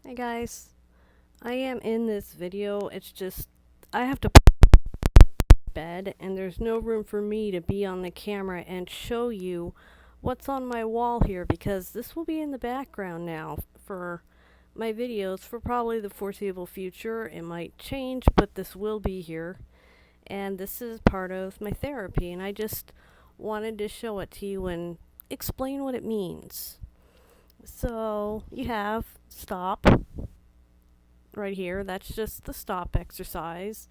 Hey guys, I am in this video. It's just I have to bed and there's no room for me to be on the camera and show you what's on my wall here because this will be in the background now for my videos for probably the foreseeable future. It might change, but this will be here. And this is part of my therapy and I just wanted to show it to you and explain what it means. So you have stop right here. That's just the stop exercise.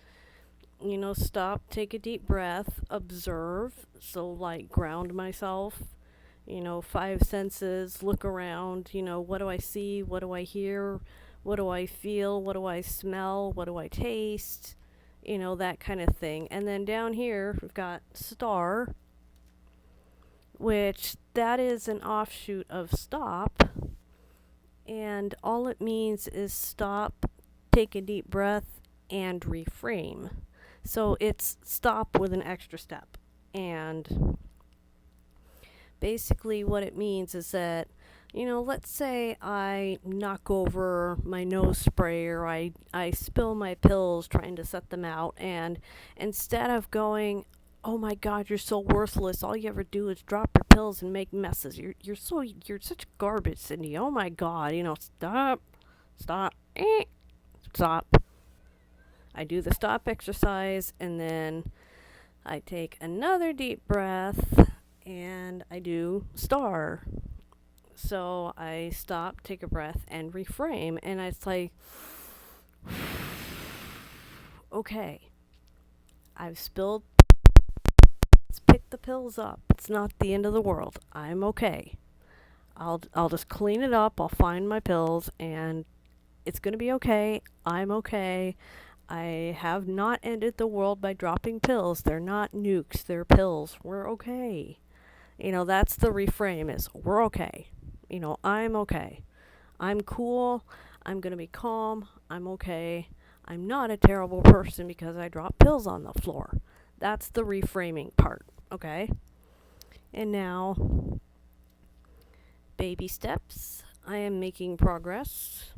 Stop, take a deep breath, observe. So, like, ground myself. Five senses, look around. What do I see? What do I hear? What do I feel? What do I smell? What do I taste? That kind of thing. And then down here, we've got star, which that is an offshoot of stop. And all it means is stop, take a deep breath, and reframe. So it's stop with an extra step. And basically, what it means is that, let's say I knock over my nose spray or I spill my pills trying to set them out. And instead of going, oh my God, you're so worthless. All you ever do is drop your pills and make messes. You're such garbage, Cindy. Oh my God, stop, stop, stop. I do the stop exercise and then I take another deep breath and I do star. So I stop, take a breath, and reframe. And it's like, okay, I've spilled. Let's pick the pills up. It's not the end of the world. I'm okay. I'll just clean it up. I'll find my pills, and it's gonna be okay. I'm okay. I have not ended the world by dropping pills. They're not nukes. They're pills. We're okay. That's the reframe is we're okay. I'm okay. I'm cool. I'm going to be calm. I'm okay. I'm not a terrible person because I dropped pills on the floor. That's the reframing part. Okay? And now, baby steps. I am making progress.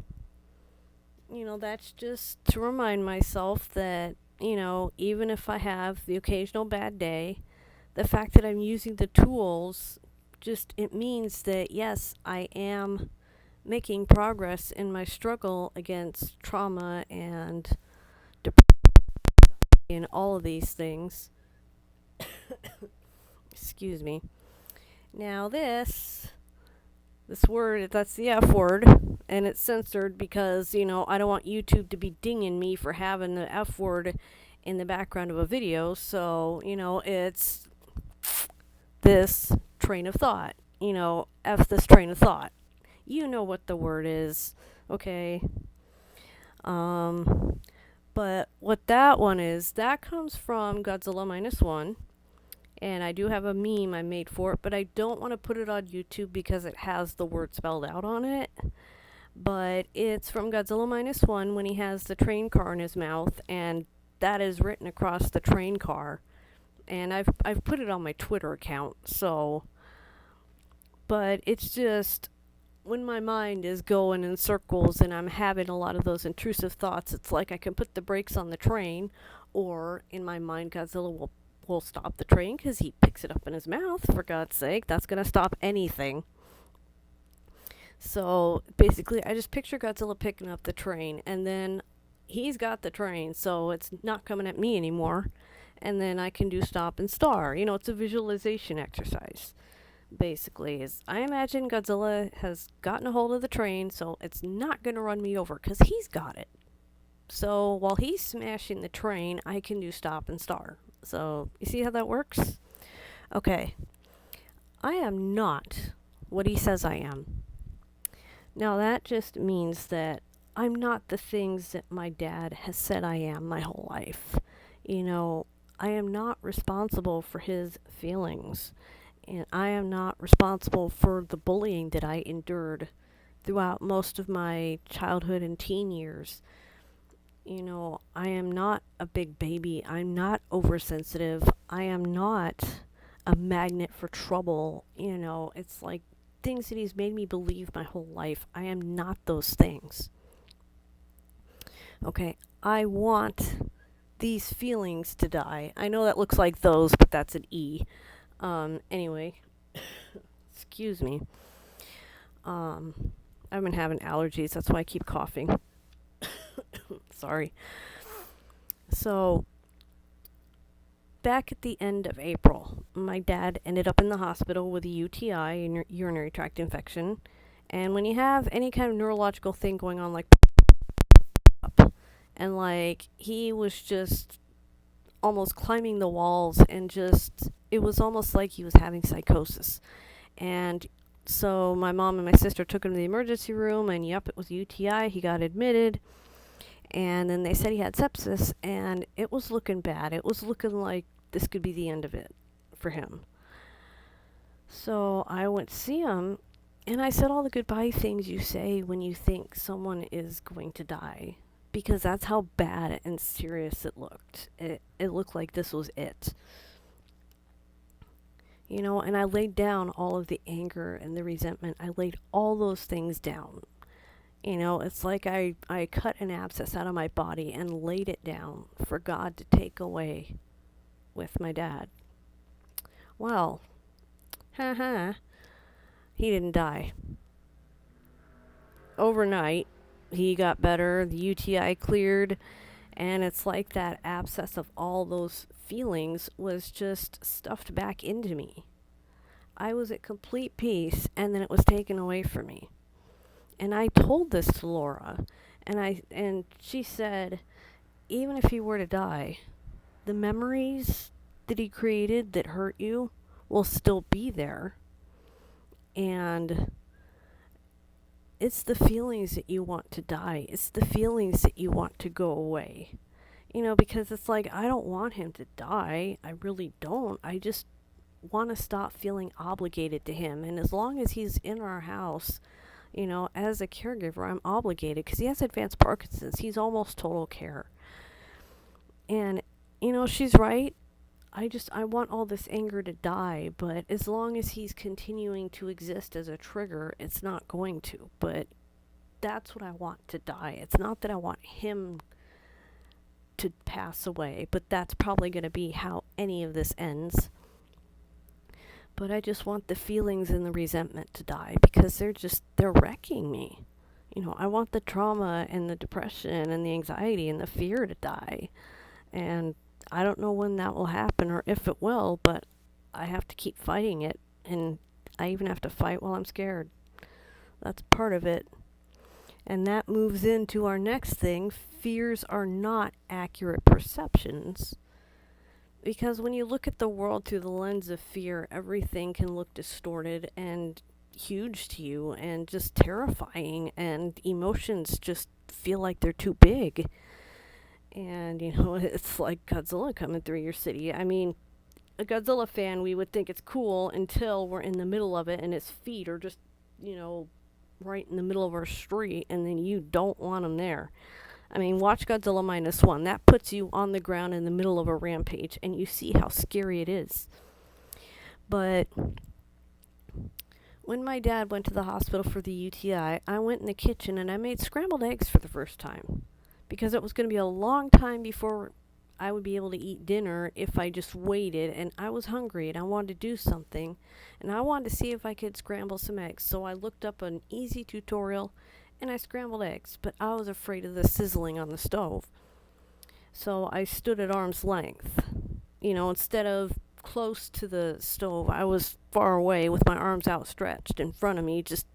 That's just to remind myself that, even if I have the occasional bad day, the fact that I'm using the tools it means that yes, I am making progress in my struggle against trauma and depression and all of these things. Excuse me. Now this word, that's the F word, and it's censored because, I don't want YouTube to be dinging me for having the F word in the background of a video. So, it's this train of thought. F this train of thought. You know what the word is, okay? But what that one is, that comes from Godzilla Minus One. And I do have a meme I made for it, but I don't want to put it on YouTube because it has the word spelled out on it. But it's from Godzilla Minus One when he has the train car in his mouth, and that is written across the train car. And I've put it on my Twitter account, so. But it's just when my mind is going in circles and I'm having a lot of those intrusive thoughts, it's like I can put the brakes on the train, or in my mind, Godzilla will stop the train because he picks it up in his mouth, for God's sake. That's going to stop anything. So basically, I just picture Godzilla picking up the train, and then he's got the train, so it's not coming at me anymore. And then I can do stop and star. It's a visualization exercise. Basically, is I imagine Godzilla has gotten a hold of the train, so it's not going to run me over because he's got it. So while he's smashing the train, I can do stop and star. So you see how that works? Okay. I am not what he says I am. Now that just means that I'm not the things that my dad has said I am my whole life. I am not responsible for his feelings. And I am not responsible for the bullying that I endured throughout most of my childhood and teen years. I am not a big baby. I'm not oversensitive. I am not a magnet for trouble. It's like things that he's made me believe my whole life. I am not those things. Okay, I want these feelings to die. I know that looks like those, but that's an E. Anyway, excuse me. I've been having allergies, that's why I keep coughing. Sorry. So, back at the end of April, my dad ended up in the hospital with a UTI, a urinary tract infection. And when you have any kind of neurological thing going on, like up, and like he was just almost climbing the walls, and just it was almost like he was having psychosis. And so my mom and my sister took him to the emergency room, and yep, it was UTI. He got admitted, and then they said he had sepsis, and it was looking bad. It was looking like this could be the end of it for him. So I went to see him, and I said all the goodbye things you say when you think someone is going to die, because that's how bad and serious it looked. It looked like this was it. And I laid down all of the anger and the resentment. I laid all those things down. It's like I cut an abscess out of my body and laid it down for God to take away with my dad. Well, haha, he didn't die. Overnight, he got better, the UTI cleared, and it's like that abscess of all those feelings was just stuffed back into me. I was at complete peace, and then it was taken away from me. And I told this to Laura, and she said, even if he were to die, the memories that he created that hurt you will still be there. And it's the feelings that you want to die. It's the feelings that you want to go away. Because it's like, I don't want him to die. I really don't. I just want to stop feeling obligated to him. And as long as he's in our house, as a caregiver, I'm obligated because he has advanced Parkinson's. He's almost total care. And, she's right. I want all this anger to die, but as long as he's continuing to exist as a trigger, it's not going to. But that's what I want to die. It's not that I want him to pass away, but that's probably going to be how any of this ends. But I just want the feelings and the resentment to die because they're wrecking me. I want the trauma and the depression and the anxiety and the fear to die. And I don't know when that will happen or if it will, but I have to keep fighting it. And I even have to fight while I'm scared. That's part of it. And that moves into our next thing. Fears are not accurate perceptions. Because when you look at the world through the lens of fear, everything can look distorted and huge to you and just terrifying, and emotions just feel like they're too big. And, it's like Godzilla coming through your city. I mean, a Godzilla fan, we would think it's cool until we're in the middle of it and its feet are just, right in the middle of our street, and then you don't want them there. I mean, watch Godzilla -1. That puts you on the ground in the middle of a rampage, and you see how scary it is. But when my dad went to the hospital for the UTI, I went in the kitchen and I made scrambled eggs for the first time. Because it was going to be a long time before I would be able to eat dinner if I just waited, and I was hungry and I wanted to do something, and I wanted to see if I could scramble some eggs. So I looked up an easy tutorial and I scrambled eggs, but I was afraid of the sizzling on the stove. So I stood at arm's length. Instead of close to the stove, I was far away with my arms outstretched in front of me, just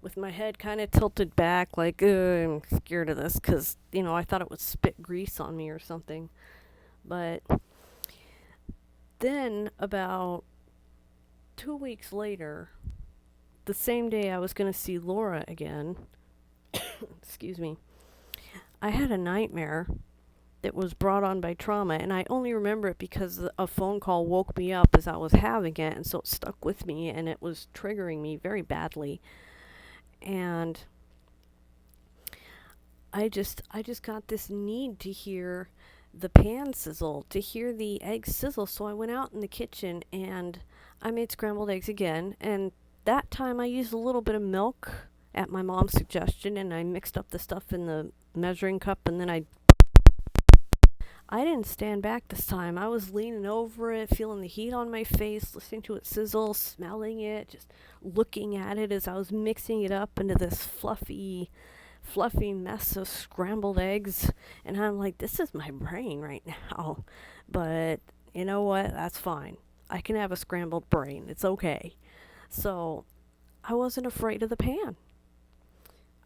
with my head kind of tilted back, like, I'm scared of this, because, I thought it would spit grease on me or something. But then, about 2 weeks later, the same day I was going to see Laura again, excuse me, I had a nightmare that was brought on by trauma, and I only remember it because a phone call woke me up as I was having it, and so it stuck with me, and it was triggering me very badly. And I just got this need to hear the pan sizzle, to hear the eggs sizzle. So I went out in the kitchen and I made scrambled eggs again. And that time I used a little bit of milk at my mom's suggestion, and I mixed up the stuff in the measuring cup, and then I didn't stand back this time. I was leaning over it, feeling the heat on my face, listening to it sizzle, smelling it, just looking at it as I was mixing it up into this fluffy mess of scrambled eggs. And I'm like, this is my brain right now. But you know what? That's fine. I can have a scrambled brain. It's okay. So I wasn't afraid of the pan.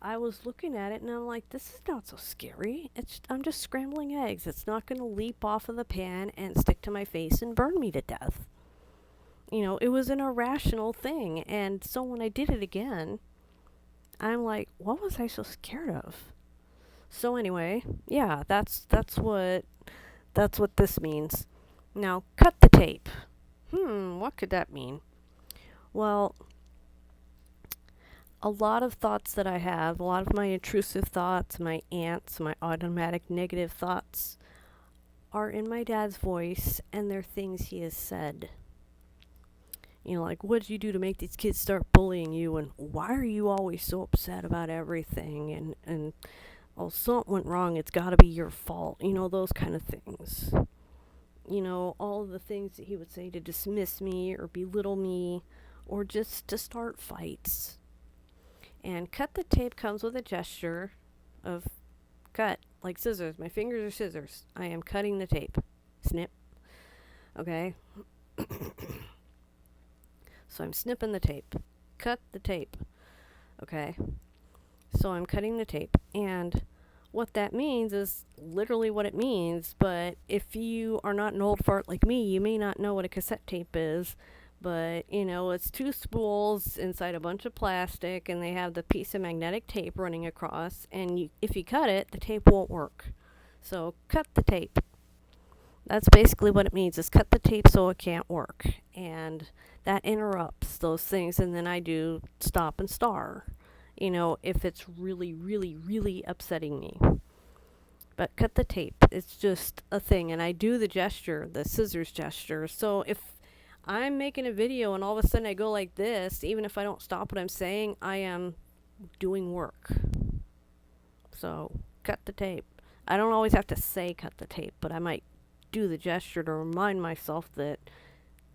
I was looking at it and I'm like, this is not so scary. I'm just scrambling eggs. It's not going to leap off of the pan and stick to my face and burn me to death. It was an irrational thing. And so when I did it again, I'm like, what was I so scared of? So anyway, yeah, that's what this means. Now, cut the tape. What could that mean? Well, a lot of thoughts that I have, a lot of my intrusive thoughts, my ants, my automatic negative thoughts, are in my dad's voice, and they're things he has said. Like, what did you do to make these kids start bullying you, and why are you always so upset about everything, and oh, something went wrong, it's gotta be your fault, those kind of things. All of the things that he would say to dismiss me or belittle me, or just to start fights. And cut the tape comes with a gesture of cut, like scissors. My fingers are scissors. I am cutting the tape. Snip. Okay? So I'm snipping the tape. Cut the tape. Okay? So I'm cutting the tape. And what that means is literally what it means, but if you are not an old fart like me, you may not know what a cassette tape is. But, it's two spools inside a bunch of plastic, and they have the piece of magnetic tape running across, and if you cut it, the tape won't work. So, cut the tape. That's basically what it means, is cut the tape so it can't work. And that interrupts those things, and then I do stop and star, if it's really, really, really upsetting me. But cut the tape. It's just a thing, and I do the gesture, the scissors gesture. So if I'm making a video and all of a sudden I go like this, even if I don't stop what I'm saying, I am doing work. So, cut the tape. I don't always have to say cut the tape, but I might do the gesture to remind myself that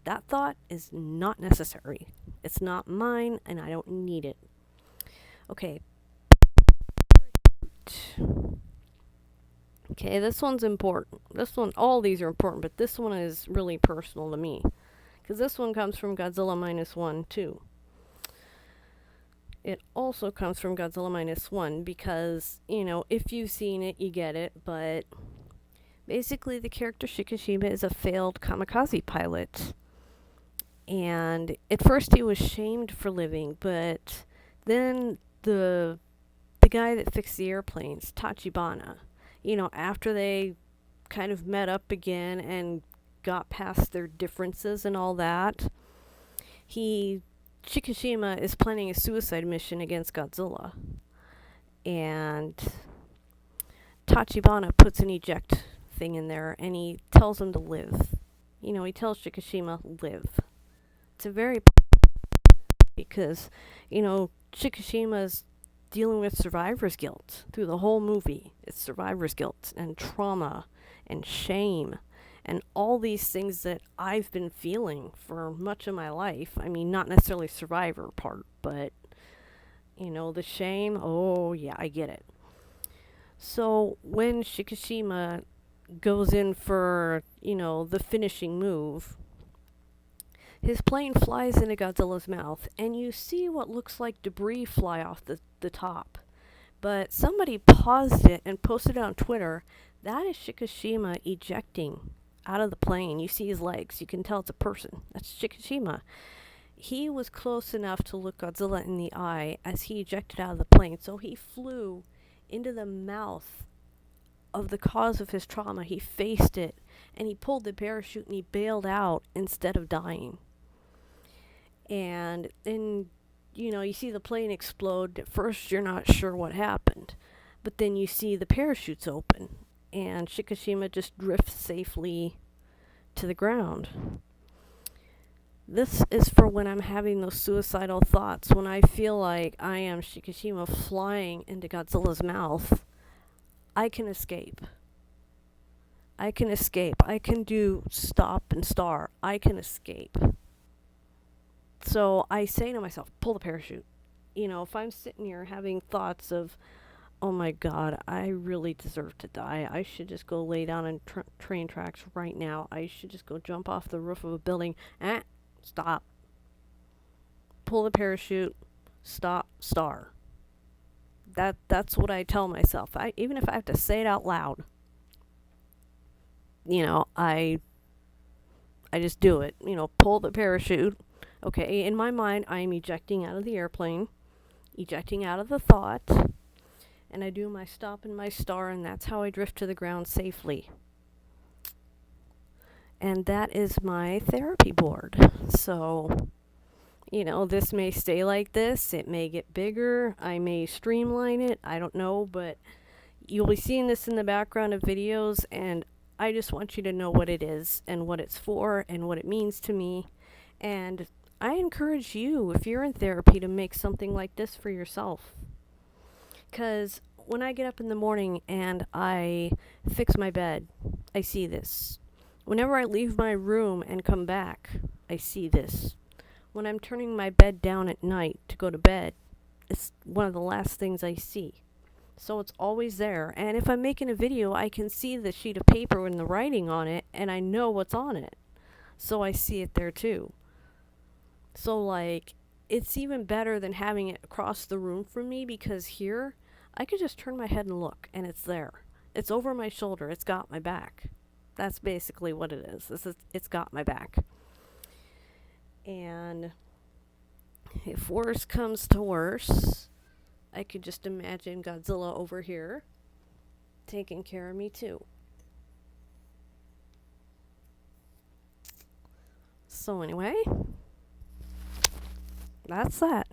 that thought is not necessary. It's not mine, and I don't need it. Okay. Okay, this one's important. All these are important, but this one is really personal to me. Because this one comes from Godzilla Minus One, too. It also comes from Godzilla Minus One because, if you've seen it, you get it. But basically, the character Shikishima is a failed kamikaze pilot. And at first he was shamed for living, but then the guy that fixed the airplanes, Tachibana, after they kind of met up again and got past their differences and all that, Shikishima is planning a suicide mission against Godzilla. And Tachibana puts an eject thing in there, and he tells him to live. He tells Shikishima, live. It's a very because, Shikishima's dealing with survivor's guilt through the whole movie. It's survivor's guilt and trauma and shame and all these things that I've been feeling for much of my life. I mean, not necessarily survivor part, but, the shame. Oh, yeah, I get it. So when Shikishima goes in for, the finishing move, his plane flies into Godzilla's mouth, and you see what looks like debris fly off the top. But somebody paused it and posted it on Twitter. That is Shikishima ejecting out of the plane. You see his legs. You can tell it's a person. That's Shikishima. He was close enough to look Godzilla in the eye as he ejected out of the plane. So he flew into the mouth of the cause of his trauma. He faced it, and he pulled the parachute, and he bailed out instead of dying. And then, you see the plane explode. At first, you're not sure what happened. But then you see the parachutes open, and Shikishima just drifts safely to the ground. This is for when I'm having those suicidal thoughts, when I feel like I am Shikishima flying into Godzilla's mouth. I can escape. I can escape. I can do stop and star. I can escape. So I say to myself, pull the parachute. If I'm sitting here having thoughts of, oh my God, I really deserve to die. I should just go lay down on train tracks right now. I should just go jump off the roof of a building. Stop. Pull the parachute. Stop. Star. That's what I tell myself. Even if I have to say it out loud, I just do it. Pull the parachute. Okay, in my mind, I am ejecting out of the airplane, ejecting out of the thought, and I do my stop and my star, and that's how I drift to the ground safely. And that is my therapy board. So, this may stay like this. It may get bigger. I may streamline it. I don't know, but you'll be seeing this in the background of videos, and I just want you to know what it is and what it's for and what it means to me. And I encourage you, if you're in therapy, to make something like this for yourself. Because when I get up in the morning and I fix my bed, I see this. Whenever I leave my room and come back, I see this. When I'm turning my bed down at night to go to bed, it's one of the last things I see. So it's always there. And if I'm making a video, I can see the sheet of paper and the writing on it, and I know what's on it. So I see it there too. So, it's even better than having it across the room from me, because here, I could just turn my head and look, and it's there. It's over my shoulder. It's got my back. That's basically what it is. It's got my back. And if worse comes to worse, I could just imagine Godzilla over here taking care of me too. So anyway, that's that.